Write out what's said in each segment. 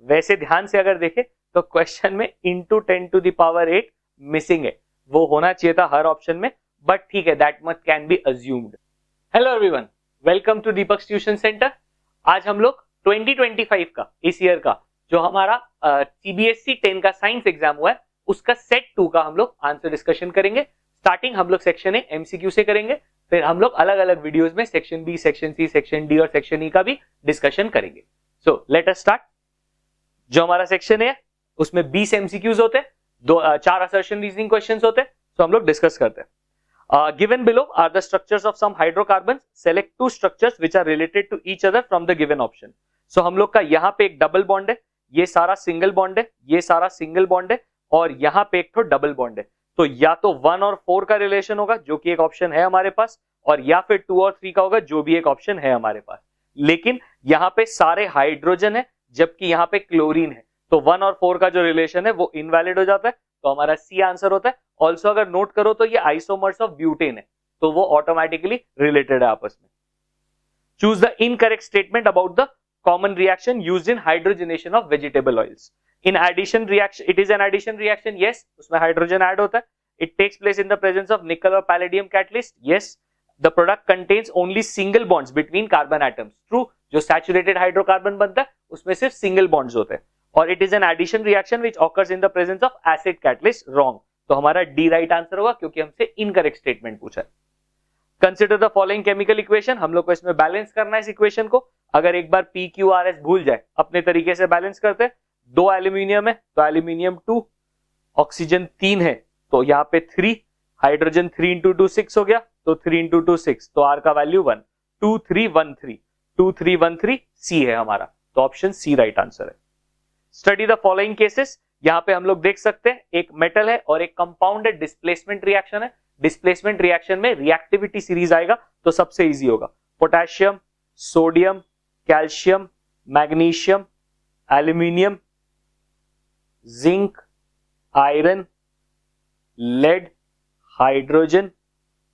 वैसे ध्यान से अगर देखें तो क्वेश्चन में into 10 to the power 8 missing है, वो होना चाहिए था हर ऑप्शन में, बट ठीक है, that much can be assumed. Hello everyone, welcome to Deepak tuition centre. आज हम लोग 2025 का, इस ईयर का जो हमारा सीबीएसई 10 का साइंस एग्जाम हुआ है, उसका सेट 2 का हम लोग आंसर डिस्कशन करेंगे। स्टार्टिंग हम लोग सेक्शन ए एमसीक्यू से करेंगे, फिर हम लोग अलग अलग वीडियोस में section B, section C, section D और सेक्शन ई का भी डिस्कशन करेंगे। So let us start. जो हमारा सेक्शन है उसमें 20 एमसीक्यूज होते हैं, 4 असर्शन रीजनिंग क्वेश्चंस होते हैं। तो हम लोग डिस्कस करते हैं। Given below are the structures of some hydrocarbon, select 2 structures which are related to each other from the given option. So हम लोग का यहाँ पे एक डबल बॉन्ड है, ये सारा सिंगल बॉन्ड है, ये सारा सिंगल बॉन्ड है, और यहाँ पे एक तो डबल बॉन्ड है। तो या तो 1 और 4 का रिलेशन होगा जो कि एक ऑप्शन है हमारे पास, और या फिर 2 और 3 का होगा जो भी एक ऑप्शन है हमारे पास। लेकिन यहाँ पे सारे हाइड्रोजन है जबकि यहाँ पे क्लोरीन है, तो 1 और 4 का जो रिलेशन है वो इनवैलिड हो जाता है, तो हमारा सी आंसर होता है। ऑल्सो अगर नोट करो तो ये आइसोमर्स ऑफ ब्यूटेन है, तो वो ऑटोमेटिकली रिलेटेड है आपस में। Choose the incorrect statement about the common reaction used in hydrogenation of vegetable oils. In addition reaction, it is an addition reaction, yes, उसमें हाइड्रोजन ऐड होता है। It takes place in the presence of nickel और palladium catalyst, yes. The product contains only single bonds between carbon atoms, true. जो saturated hydrocarbon बनता है उसमें सिर्फ single bonds होते हैं। और it is an addition reaction which occurs in the presence of acid catalyst, wrong. तो हमारा डी राइट आंसर होगा क्योंकि हमसे इनकरेक्ट स्टेटमेंट पूछा है। Consider the following chemical equation, हम लोग को इसमें बैलेंस करना है इस इक्वेशन को। अगर एक बार पी क्यू आर एस भूल जाए, अपने तरीके से बैलेंस करते हैं। 2 एल्यूमिनियम है तो एल्यूमिनियम 2, ऑक्सीजन 3 है तो यहाँ पे 3, हाइड्रोजन 3 इंटू 2 6 हो गया, तो 3 इंटू 2 6, तो आर का वैल्यू 1, 2 3 1 3, 2 3 1 3, सी है हमारा, तो ऑप्शन सी राइट आंसर है। स्टडी द फॉलोइंग केसेस, यहाँ पे हम लोग देख सकते हैं एक मेटल है और एक कंपाउंड है, डिस्प्लेसमेंट रिएक्शन है। डिस्प्लेसमेंट रिएक्शन में रिएक्टिविटी सीरीज आएगा तो सबसे इजी होगा। Potassium, sodium, calcium, magnesium, aluminium, zinc, iron, lead, hydrogen,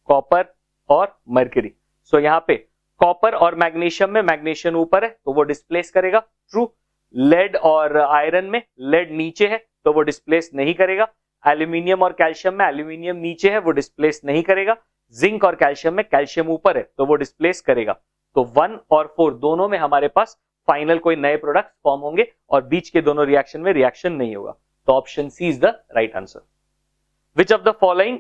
copper और मर्क्यूरी। सो यहाँ पे कॉपर और मैग्नीशियम में मैग्नीशियम ऊपर है तो वो डिस्प्लेस करेगा, ट्रू। लेड और आयरन में लेड नीचे है तो वो डिस्प्लेस नहीं करेगा। एल्यूमिनियम और कैल्शियम में एल्यूमिनियम नीचे है, वो डिस्प्लेस नहीं करेगा। जिंक और कैल्शियम में कैल्शियम ऊपर है तो वो डिस्प्लेस करेगा। तो 1 और 4 दोनों में हमारे पास फाइनल कोई नए प्रोडक्ट फॉर्म होंगे और बीच के दोनों रिएक्शन में रिएक्शन नहीं होगा, तो option C is the right answer. Which of the following,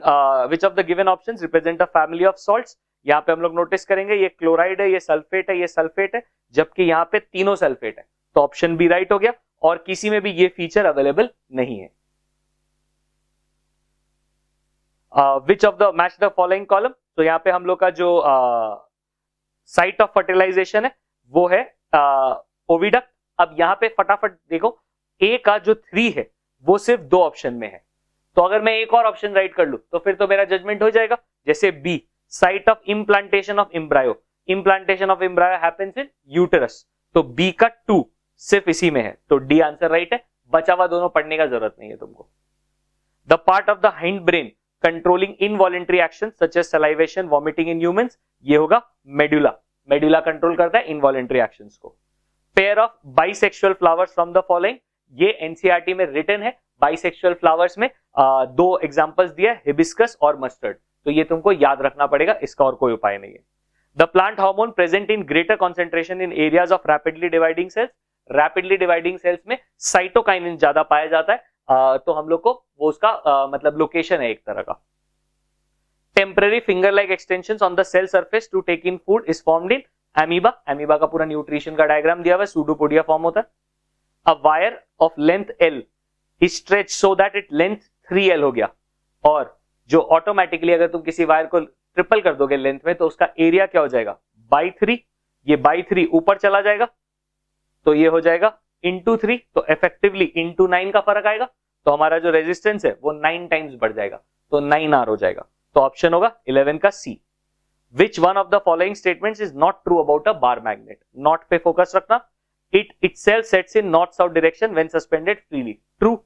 which of the given options represent a family of salts. यहाँ पे हम लोग नोटिस करेंगे ये क्लोराइड है, ये सल्फेट है, ये सल्फेट है, जबकि यहाँ पे तीनों सल्फेट है, तो ऑप्शन बी राइट हो गया। और किसी में भी ये फीचर अवेलेबल नहीं है। विच of the match the following column, तो यहाँ पे हम लोग का जो साइट ऑफ फर्टिलाइजेशन है वो है ओविडक्ट। अब यहाँ पे फटाफट देखो, ए का जो 3 है वो सिर्फ 2 ऑप्शन में है, तो अगर मैं एक और ऑप्शन राइट कर लूं तो फिर तो मेरा जजमेंट हो जाएगा। जैसे B, site of implantation of embryo, implantation of embryo happens in uterus, तो बी का 2 सिर्फ इसी में है, तो डी आंसर राइट है। बचा हुआ दोनों पढ़ने का जरूरत नहीं है तुमको। The part of the hind brain controlling involuntary action such as salivation, vomiting in humans, ये होगा मेडुला। मेडुला कंट्रोल करता है इनवॉलेंटरी एक्शंस को। Pair of bisexual flowers from the following, ये एनसीईआरटी में रिटन है। बाइसेक्सुअल फ्लावर्स में 2 examples दिया है, हिबिस्कस और मस्टर्ड, तो ये तुमको याद रखना पड़ेगा, इसका और कोई उपाय नहीं है। The plant hormone present in greater concentration in areas of rapidly dividing cells, rapidly dividing cells में साइटोकाइनिन ज्यादा पाया जाता है, तो हम लोग को वो उसका मतलब लोकेशन है एक तरह का। Temporary finger like extensions on the cell surface to take in food is formed in amoeba. Amoeba का पूरा न्यूट्रिशन का डायग्राम दिया हुआ है, सूडोपोडिया फॉर्म होता है। A wire of length L is stretched so that it length 3L हो गया, और जो ऑटोमेटिकली अगर तुम किसी वायर को ट्रिपल कर दोगे लेंथ में तो उसका एरिया क्या हो जाएगा, बाई 3। ये बाई 3 ऊपर चला जाएगा तो ये हो जाएगा इंटू 3, तो इफेक्टिवली इंटू 9 का फर्क आएगा, तो हमारा जो रेजिस्टेंस है वो 9 टाइम्स बढ़ जाएगा, तो 9R हो जाएगा, तो ऑप्शन होगा 11 का C. Which one of the following statements is not true about a bar magnet, not पे फोकस रखना। It itself sets in north south direction when suspended freely, true.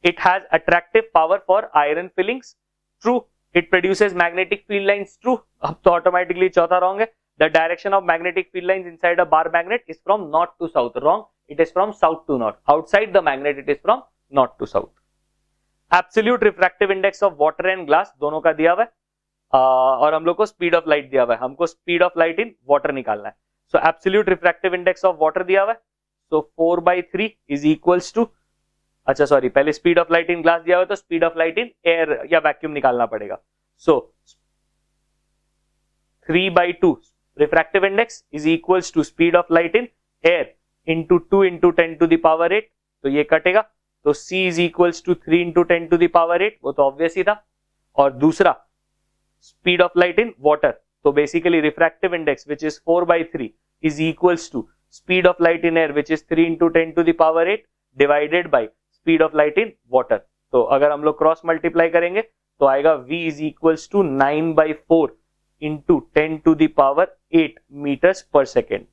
It has attractive power for iron fillings, true. It produces magnetic field lines, true. अब तो automatically चौथा wrong है। The direction of magnetic field lines inside a bar magnet is from north to south, wrong. It is from south to north, outside the magnet it is from north to south. Absolute refractive index of water and glass दोनों का दिया हुआ है, और हम लोग को speed of light दिया हुआ है, हमको speed of light in water निकालना है। So absolute refractive index of water दिया हुआ है, सो 4/3 इज इक्वल्स टू, अच्छा सॉरी, पहले speed of light in glass दिया हुआ है तो speed of light in air या वैक्यूम निकालना पड़ेगा। So 3/2 refractive index is equals to speed of light in air into 2 into 10 to the power 8, तो ये कटेगा, तो C is equals to 3 into 10 to the power 8, वो तो ऑब्वियस ही था। और दूसरा speed of light in water, तो basically refractive index which is 4/3 is equals to speed of light in air which is 3 into 10 to the power 8 divided by speed of light in water. तो अगर हम लोग cross multiply करेंगे तो आएगा V is equals to 9/4 into 10 to the power 8 metres पर second.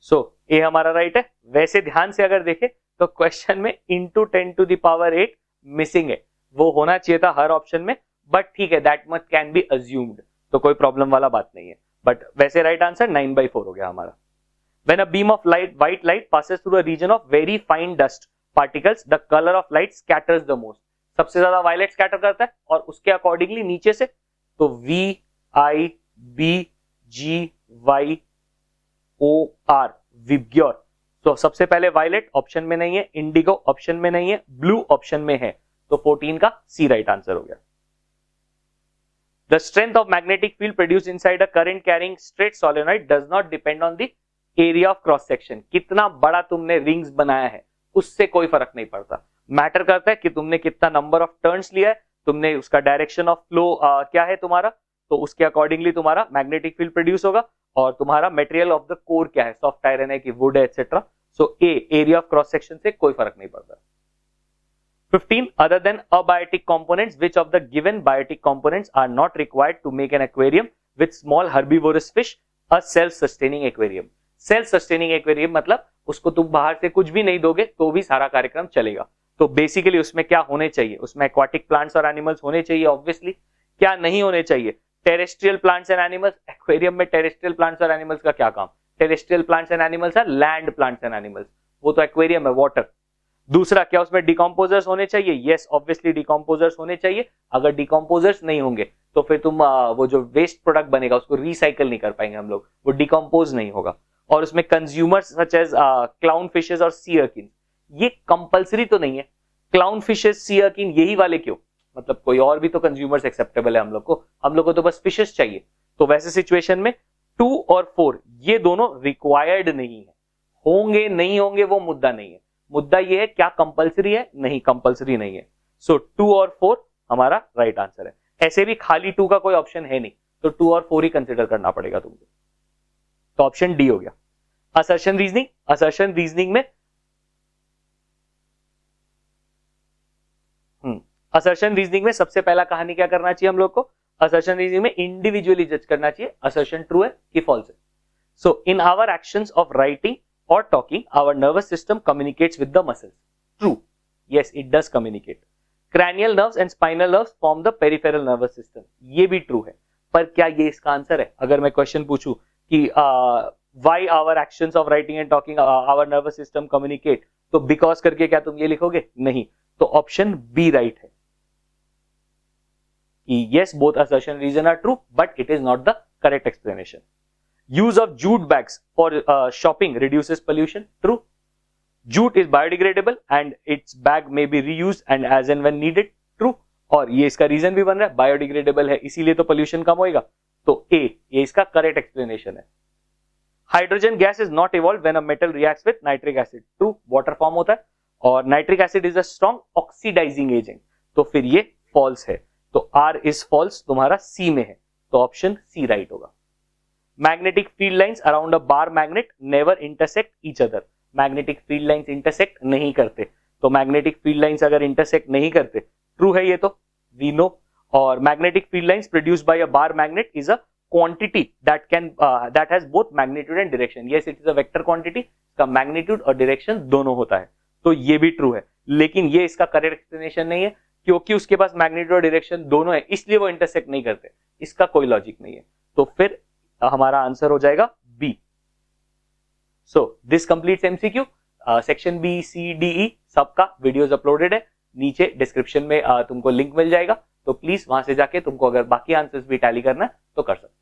So ये हमारा राइट है। वैसे ध्यान से अगर देखें तो क्वेश्चन में into 10 to the power 8 missing है, वो होना चाहिए था हर ऑप्शन में, बट ठीक है, that much can be assumed, तो कोई प्रॉब्लम वाला बात नहीं है। बट वैसे राइट आंसर 9/4 हो गया हमारा। When a beam of light, white light passes through a region of very fine dust particles, the color of light scatters the most. सबसे ज्यादा वायलेट स्कैटर करता है और उसके अकॉर्डिंगली नीचे से तो VIBGYOR विब्ग्योर। तो सबसे पहले वायलेट ऑप्शन में नहीं है, इंडिगो ऑप्शन में नहीं है, ब्लू ऑप्शन में है, तो 14 का सी राइट आंसर हो गया। The strength of magnetic field produced inside a current carrying straight solenoid does not depend on the area of cross section. कितना बड़ा तुमने रिंग्स बनाया है उससे कोई फर्क नहीं पड़ता, मैटर करता है कि तुमने कितना नंबर ऑफ टर्न्स लिया है, तुमने उसका डायरेक्शन ऑफ फ्लो क्या है तुम्हारा, तो उसके अकॉर्डिंगली तुम्हारा मैग्नेटिक फील्ड प्रोड्यूस होगा, और तुम्हारा मटेरियल ऑफ द कोर क्या है, सॉफ्ट आयरन है कि वुड है etcetera. So area of cross section से कोई फर्क नहीं पड़ता। 15 other than abiotic components, which of the given biotic components are not required to make an aquarium with small herbivorous fish a self sustaining aquarium? Self sustaining aquarium मतलब उसको तुम बाहर से कुछ भी नहीं दोगे तो भी सारा कार्यक्रम चलेगा। तो बेसिकली उसमें क्या होने चाहिए, उसमें एक्वाटिक प्लांट्स और एनिमल्स होने चाहिए ऑब्वियसली। क्या नहीं होने चाहिए, terrestrial plants and animals. Aquarium में टेरेस्ट्रियल प्लांट्स और एनिमल्स का क्या काम, terrestrial plants and animals are land plants and animals, वो तो एक्वेरियम है, वाटर। दूसरा, क्या उसमें डिकम्पोजर्स होने चाहिए, यस ऑब्वियसली डिकम्पोजर्स होने चाहिए। अगर डिकम्पोजर्स नहीं होंगे तो फिर तुम वो जो वेस्ट प्रोडक्ट बनेगा उसको रिसाइकल नहीं कर पाएंगे हम लोग, वो डिकम्पोज नहीं होगा। और उसमें consumers such as clown fishes और सी अर्किन, ये कंपलसरी तो नहीं है। क्लाउन फिशेस, सी अर्किन, यही वाले क्यों, मतलब कोई और भी तो कंज्यूमर्स एक्सेप्टेबल है हम लोग को तो बस फिशेस चाहिए। तो वैसे सिचुएशन में 2 और 4 ये दोनों रिक्वायर्ड नहीं है, होंगे नहीं होंगे वो मुद्दा नहीं है, मुद्दा ये है क्या कंपलसरी है, नहीं कंपलसरी नहीं है। सो 2 और 4 हमारा राइट आंसर है। ऐसे भी खाली 2 का कोई ऑप्शन है नहीं, तो 2 और 4 ही कंसिडर करना पड़ेगा तुमको, तो ऑप्शन डी हो गया। असर्शन रीजनिंग, असर्शन रीजनिंग में असर्शन रीजनिंग में सबसे पहला कहानी क्या करना चाहिए हम लोग को, असर्शन रीजनिंग में इंडिविजुअली जज करना चाहिए असर्शन ट्रू है कि फॉल्स है। So in our actions of writing or talking, our nervous system communicates with the muscles. True. Yes, it does communicate. Cranial nerves and spinal nerves form the peripheral nervous system. ये भी true है, पर क्या ये इसका answer है? अगर मैं क्वेश्चन पूछूं कि why our actions of writing and talking our nervous system communicate, तो because करके क्या तुम ये लिखोगे? नहीं, तो ऑप्शन बी राइट है कि yes, both assertion reason are true, but it is not the correct explanation. Use of jute bags for shopping reduces pollution. True. Jute is biodegradable and its bag may be reused and as and when needed. True. और ये इसका reason भी बन रहा है, biodegradable है इसीलिए तो पोल्यूशन कम होएगा, तो ए ये इसका करेक्ट एक्सप्लेनेशन है। Hydrogen gas is not evolve when a metal reacts with nitric acid. True, water form होता है और nitric acid is a strong oxidizing agent, तो फिर ये फॉल्स है, तो आर इज फॉल्स तुम्हारा सी में है, तो ऑप्शन सी राइट होगा। Magnetic field lines around a bar magnet never intersect each other. Magnetic field lines intersect नहीं करते, तो magnetic field lines अगर intersect नहीं करते, true है ये तो we know। और magnetic field lines produced by a bar magnet is a quantity that has both magnitude and direction. Yes, it is a vector quantity, इसका magnitude और direction दोनों होता है, तो ये भी true है, लेकिन ये इसका correct explanation नहीं है क्योंकि उसके पास magnitude और direction दोनों है, इसलिए वो intersect नहीं करते, इसका कोई लॉजिक नहीं है। तो फिर हमारा आंसर हो जाएगा B. So this completes MCQ. Section B C D E सबका वीडियोस अपलोडेड है, नीचे डिस्क्रिप्शन में तुमको लिंक मिल जाएगा, तो प्लीज वहां से जाके तुमको अगर बाकी आंसर्स भी टैली करना है तो कर सकते हो।